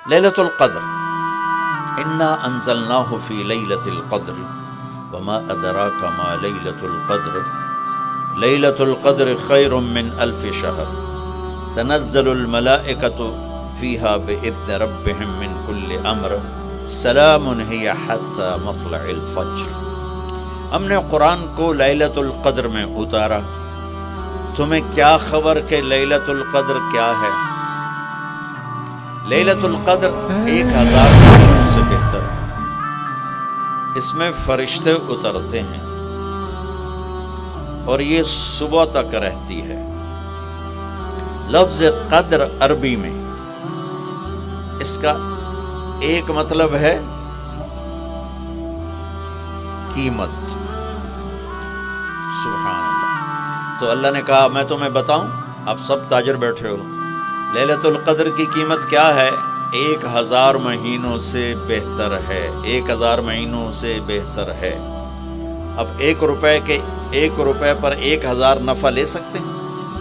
لیلۃ القدر، انا انزلناہ فی لیلۃ القدر وما ادراک ما لیلۃ القدر لیلۃ القدر خیر من الف شہر تنزل الملائکۃ فیہا بإذن ربہم من کل امر سلام ہی حتی مطلع الفجر۔ ہم نے قرآن کو لیلۃ القدر میں اتارا، تمہیں کیا خبر کہ لیلۃ القدر کیا ہے؟ لیلۃ القدر 1000 مہینوں سے بہتر ہے، اس میں فرشتے اترتے ہیں اور یہ صبح تک رہتی ہے۔ لفظ قدر عربی میں اس کا ایک مطلب ہے قیمت، سبحان اللہ۔ تو اللہ نے کہا میں تمہیں بتاؤں، آپ سب تاجر بیٹھے ہو، لیلۃ القدر کی قیمت کیا ہے؟ 1000 مہینوں سے بہتر ہے، 1000 مہینوں سے بہتر ہے۔ اب 1 روپے پر 1000 نفع لے سکتے ہیں؟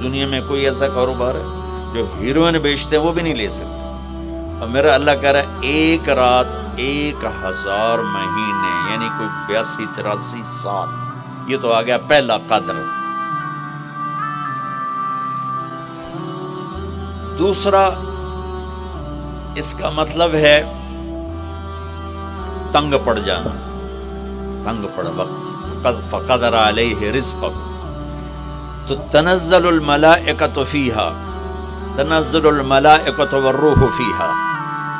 دنیا میں کوئی ایسا کاروبار ہے؟ جو ہیروئن بیچتے ہیں وہ بھی نہیں لے سکتے۔ اور میرا اللہ کہہ رہا ہے 1 رات 1000 مہینے، یعنی کوئی 82-83 سال۔ یہ تو آ گیا پہلا قدر۔ دوسرا اس کا مطلب ہے تنگ پڑ جانا، تنگ پڑ وقت فقدر علیہ رزقہ، تو تنزل الملائکۃ فیہا، تنزل الملائکۃ والروح فیہا،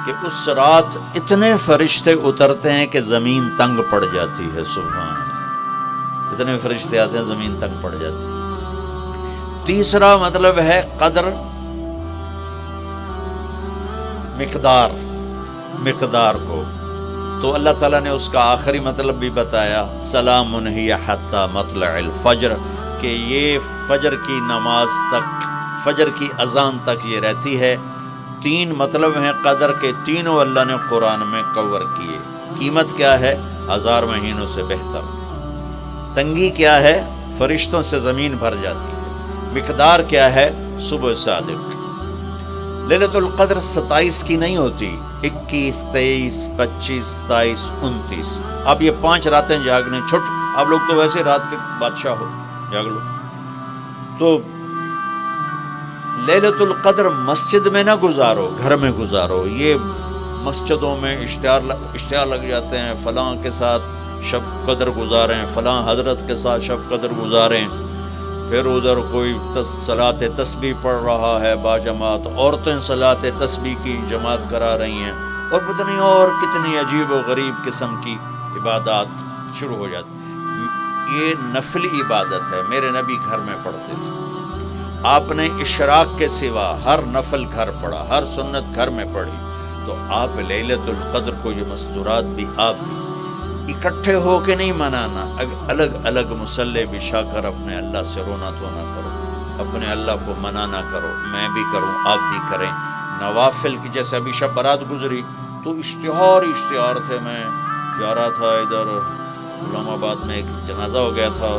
کہ اس رات اتنے فرشتے اترتے ہیں کہ زمین تنگ پڑ جاتی ہے، سبحان اللہ، اتنے فرشتے آتے ہیں زمین تنگ پڑ جاتی ہے۔ تیسرا مطلب ہے قدر، مقدار کو، تو اللہ تعالیٰ نے اس کا آخری مطلب بھی بتایا، سلام ہی حتی مطلع الفجر، کہ یہ فجر کی نماز تک، فجر کی اذان تک یہ رہتی ہے۔ 3 مطلب ہیں قدر کے، تینوں اللہ نے قرآن میں کور کیے۔ قیمت کیا ہے؟ 1000 مہینوں سے بہتر۔ تنگی کیا ہے؟ فرشتوں سے زمین بھر جاتی ہے۔ مقدار کیا ہے؟ صبح صادق۔ لیلۃ القدر 27 کی نہیں ہوتی، 21، 23، 25، 27، 29۔ اب یہ 5 راتیں جاگنے چھٹ، آپ لوگ تو ویسے رات کے بادشاہ ہو، جاگ لو۔ تو لیلۃ القدر مسجد میں نہ گزارو، گھر میں گزارو۔ یہ مسجدوں میں اشتہار لگ جاتے ہیں، فلاں کے ساتھ شب قدر گزاریں، فلاں حضرت کے ساتھ شب قدر گزاریں، پھر ادھر کوئی صلاۃ تسبیح پڑھ رہا ہے باجماعت، عورتیں صلاۃ تسبیح کی جماعت کرا رہی ہیں، اور پتہ نہیں اور کتنی عجیب و غریب قسم کی عبادات شروع ہو جاتی۔ یہ نفلی عبادت ہے، میرے نبی گھر میں پڑھتے تھے۔ آپ نے اشراق کے سوا ہر نفل گھر پڑھا، ہر سنت گھر میں پڑھی، تو آپ لیلۃ القدر کو یہ مستورات بھی آپ بھی اکٹھے ہو کے نہیں منانا، الگ الگ مصلی بچھا کر اپنے اللہ سے رونا دھونا کرو، اپنے اللہ کو منانا کرو، میں بھی کروں آپ بھی کریں۔ نوافل کی جیسے ابھی شب برات گزری تو اشتہار تھے، میں جا رہا تھا ادھر غلام آباد میں ایک جنازہ ہو گیا تھا،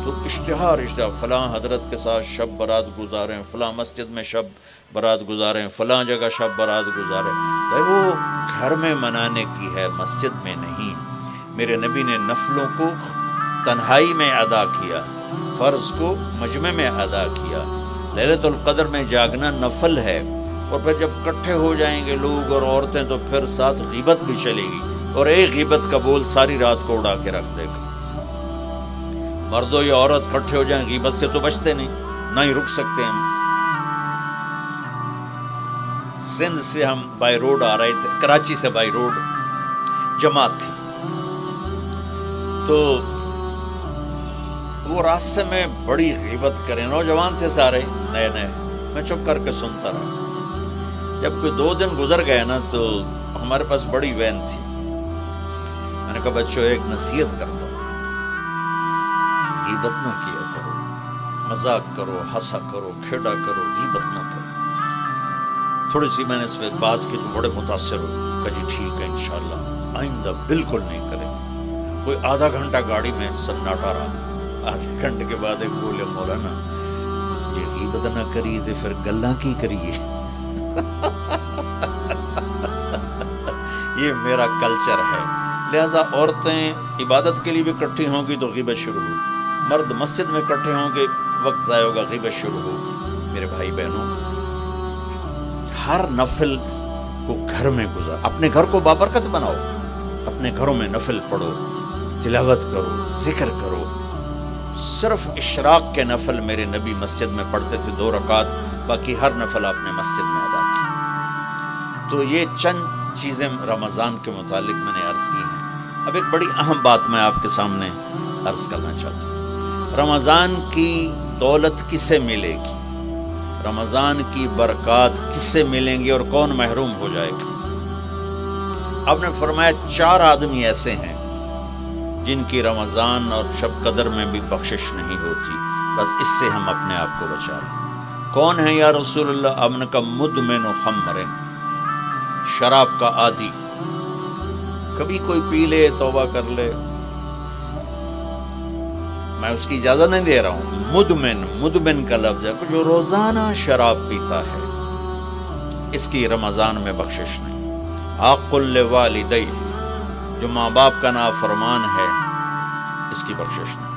تو اشتہار فلاں حضرت کے ساتھ شب برات گزاریں، فلاں مسجد میں شب برات گزاریں، فلاں جگہ شب برات گزاریں۔ بھائی وہ گھر میں منانے کی ہے، مسجد میں نہیں۔ میرے نبی نے نفلوں کو تنہائی میں ادا کیا، فرض کو مجمع میں ادا کیا۔ لیلۃ القدر میں جاگنا نفل ہے، اور پھر جب اکٹھے ہو جائیں گے لوگ اور عورتیں تو پھر ساتھ غیبت بھی چلے گی، اور ایک غیبت کا بول ساری رات کو اڑا کے رکھ دے گا۔ مردوں یا عورت اکٹھے ہو جائیں، غیبت سے تو بچتے نہیں، نہ ہی رک سکتے ہم۔ سندھ سے ہم بائی روڈ آ رہے تھے، کراچی سے بائی روڈ جماعت تھی، تو وہ راستے میں بڑی غیبت کریں، نوجوان تھے سارے نئے نئے، میں چپ کر کے سنتا رہا۔ جب کوئی 2 دن گزر گئے نا، تو ہمارے پاس بڑی وین تھی، میں نے کہا بچوں ایک نصیحت کرتا ہوں، غیبت نہ کیا کرو، مذاق کرو، ہنسا کرو، کھیڑا کرو، غیبت نہ کرو۔ تھوڑی سی میں نے اس پہ بات کی تو بڑے متاثر ہوئے، کہا جی ٹھیک ہے انشاءاللہ آئندہ بالکل نہیں کریں۔ کوئی آدھا گھنٹہ گاڑی میں سناٹا رہا، آدھے گھنٹے کے بعد ایک بولے مولانا یہ غیبت نہ کریے تو پھر گلاں کی کریے۔ یہ میرا کلچر ہے. لہٰذا عورتیں عبادت کے لیے بھی اکٹھی ہوں گی تو غیبت شروع ہوگی، مرد مسجد میں اکٹھے ہوں گے وقت ضائع ہوگا، غیبت شروع ہوگی. میرے بھائی بہنوں، ہر نفل کو گھر میں گزار، اپنے گھر کو بابرکت بناؤ، اپنے گھروں میں نفل پڑھو، تلاوت کرو، ذکر کرو. صرف اشراق کے نفل میرے نبی مسجد میں پڑھتے تھے 2 رکعت، باقی ہر نفل آپ نے مسجد میں ادا کی. تو یہ چند چیزیں رمضان کے متعلق میں نے عرض کی ہیں. اب ایک بڑی اہم بات میں آپ کے سامنے عرض کرنا چاہتا ہوں. رمضان کی دولت کسے ملے گی؟ رمضان کی برکات کس سے ملیں گی اور کون محروم ہو جائے گا؟ آپ نے فرمایا 4 آدمی ایسے ہیں جن کی رمضان اور شب قدر میں بھی بخشش نہیں ہوتی، بس اس سے ہم اپنے آپ کو بچا لیں. کون ہے یا رسول اللہ؟ آپ نے کہا مدمن خمر، شراب کا عادی. کبھی کوئی پی لے، توبہ کر لے، میں اس کی اجازت نہیں دے رہا ہوں. مدمن کا لفظ ہے جو روزانہ شراب پیتا ہے، اس کی رمضان میں بخشش نہیں. عاق لوالدیہ، جو ماں باپ کا نافرمان ہے، اس کی بخشش نہیں.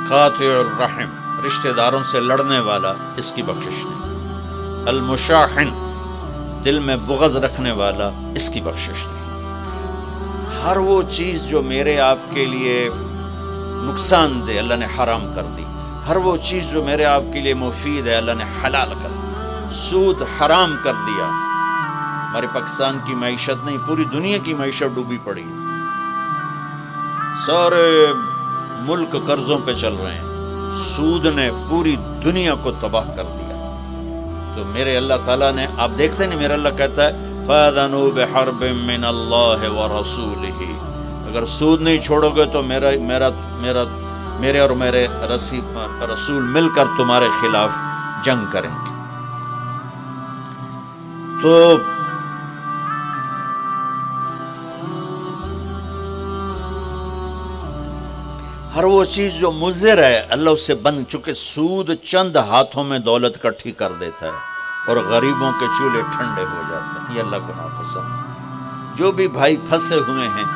قاطع الرحم، رشتہ داروں سے لڑنے والا، اس کی بخشش نہیں. المشاحن، دل میں بغض رکھنے والا، اس کی بخشش نہیں. ہر وہ چیز جو میرے آپ کے لیے نقصان دے اللہ نے حرام کر دی، ہر وہ چیز جو میرے آپ کے لیے مفید ہے اللہ نے حلال کر دی. سود حرام کر دیا. ہمارے پاکستان کی معیشت نہیں، پوری دنیا کی معیشت ڈوبی پڑی، سارے ملک قرضوں پہ چل رہے ہیں. سود نے پوری دنیا کو تباہ کر دیا. تو میرے اللہ تعالیٰ نے، آپ دیکھتے نہیں، میرا اللہ کہتا ہے فَأَذَنُوا بِحَرْبٍ مِّنَ اللَّهِ وَرَسُولِهِ. اگر سود نہیں چھوڑو گے تو میرے اور میرے رسول مل کر تمہارے خلاف جنگ کریں گے. تو ہر وہ چیز جو مضر ہے اللہ اس سے بند، چونکہ سود چند ہاتھوں میں دولت کٹھی کر دیتا ہے اور غریبوں کے چولہے ٹھنڈے ہو جاتے ہیں. یہ اللہ کو ناپسند. جو بھی بھائی پھنسے ہوئے ہیں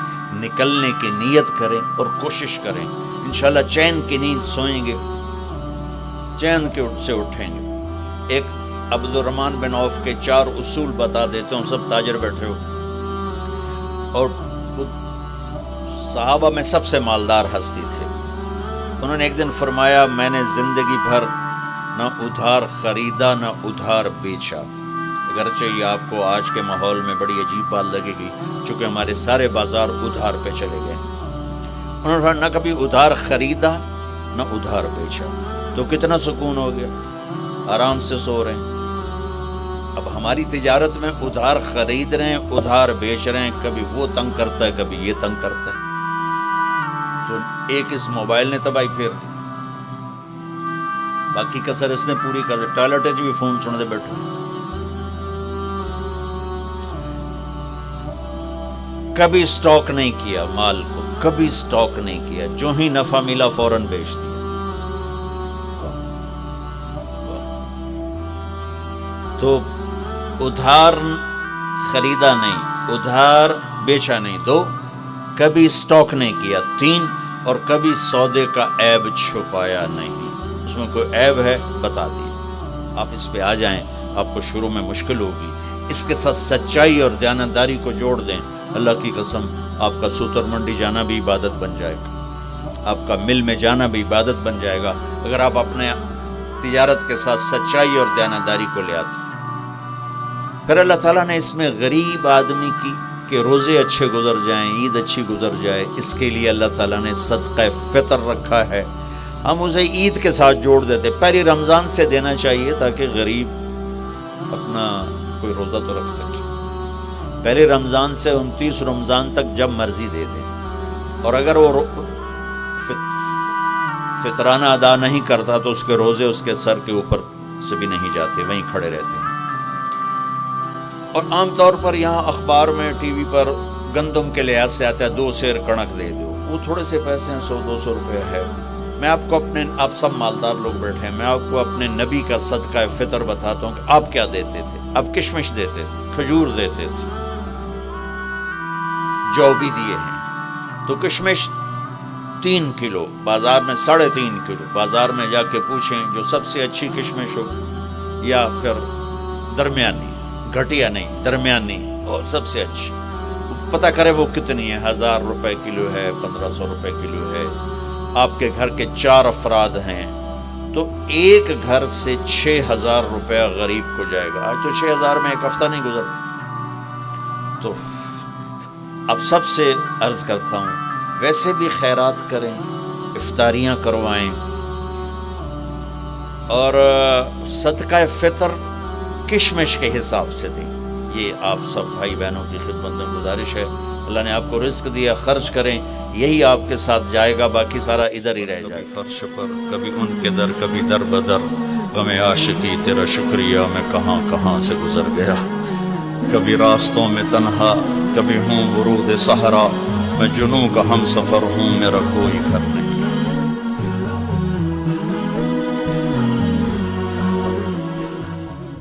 نکلنے کی نیت کریں اور کوشش کریں، انشاءاللہ چین کی نیند سوئیں گے، چین کے سے اٹھیں گے. ایک عبد الرحمن بن عوف کے 4 اصول بتا دیتے ہوں، سب تاجر بیٹھے ہو، اور صحابہ میں سب سے مالدار ہستی تھے. انہوں نے ایک دن فرمایا میں نے زندگی بھر نہ ادھار خریدا نہ ادھار بیچا. اگرچہ یہ آپ کو آج کے ماحول میں بڑی عجیب بات لگے گی، چونکہ ہمارے سارے بازار ادھار پہ چلے گئے. انہوں نے نہ کبھی ادھار خریدا نہ ادھار بیچا. تو کتنا سکون ہو گیا، آرام سے سو رہے ہیں. اب ہماری تجارت میں ادھار خرید رہے ہیں، ادھار بیچ رہے ہیں، کبھی وہ تنگ کرتا ہے کبھی یہ تنگ کرتا ہے. تو ایک اس موبائل نے تباہی پھیر دی، باقی کسر اس نے پوری کر دی. ٹوائلٹ بھی فون سن دے بیٹھو. کبھی سٹاک نہیں کیا مال کو، کبھی سٹاک نہیں کیا، جو ہی نفع ملا فوراً بیچ دیا. تو ادھار خریدا نہیں، ادھار بیچا نہیں، 2 کبھی سٹاک نہیں کیا، 3 اور کبھی سودے کا عیب چھپایا نہیں. اس میں کوئی عیب ہے بتا دیا. آپ اس پہ آ جائیں، آپ کو شروع میں مشکل ہوگی. اس کے ساتھ سچائی اور دیانتداری کو جوڑ دیں، اللہ کی قسم آپ کا سوتر منڈی جانا بھی عبادت بن جائے گا، آپ کا مل میں جانا بھی عبادت بن جائے گا، اگر آپ اپنے تجارت کے ساتھ سچائی اور دیانتداری کو لے آتے. پھر اللہ تعالیٰ نے اس میں غریب آدمی کے روزے اچھے گزر جائیں، عید اچھی گزر جائے، اس کے لیے اللہ تعالیٰ نے صدقہ فطر رکھا ہے. ہم اسے عید کے ساتھ جوڑ دیتے. پہلی رمضان سے دینا چاہیے تاکہ غریب اپنا کوئی روزہ تو رکھ سکے. پہلے رمضان سے 29 رمضان تک جب مرضی دے دیں. اور اگر وہ فطرانہ ادا نہیں کرتا تو اس کے روزے اس کے سر کے اوپر سے بھی نہیں جاتے، وہیں کھڑے رہتے ہیں. اور عام طور پر یہاں اخبار میں ٹی وی پر گندم کے لحاظ سے آتا ہے 2 سیر کڑک دے دو، وہ تھوڑے سے پیسے ہیں، 100-200 روپے ہے. میں آپ کو آپ سب مالدار لوگ بیٹھے ہیں، میں آپ کو اپنے نبی کا صدقہ فطر بتاتا ہوں کہ آپ کیا دیتے تھے. آپ کشمش دیتے تھے، کھجور دیتے تھے، جو بھی دیے ہیں. تو کشمش 3 کلو، بازار میں 3.5 کلو. بازار میں جا کے پوچھیں جو سب سے اچھی کشمش ہو یا پھر درمیانی، گھٹیا نہیں درمیانی اور سب سے اچھی، پتہ کرے وہ کتنی ہے. 1000 روپے کلو ہے، 1500 روپے کلو ہے. آپ کے گھر کے 4 افراد ہیں تو ایک گھر سے 6000 روپیہ غریب کو جائے گا. آج تو 6000 میں ایک ہفتہ نہیں گزرتا. تو اب سب سے عرض کرتا ہوں ویسے بھی خیرات کریں، افطاریاں کروائیں، اور صدقہ فطر کشمش کے حساب سے دیں. یہ آپ سب بھائی بہنوں کی خدمت میں گزارش ہے. اللہ نے آپ کو رزق دیا، خرچ کریں، یہی آپ کے ساتھ جائے گا، باقی سارا ادھر ہی رہ جائے. فرش پر کبھی ان کے در، کبھی در بدر، غم عاشقی تیرا شکریہ میں کہاں کہاں سے گزر گیا. کبھی راستوں میں تنہا، کبھی ہوں ورود صحرا، میں جنوں کا ہم سفر ہوں، میرا کوئی گھر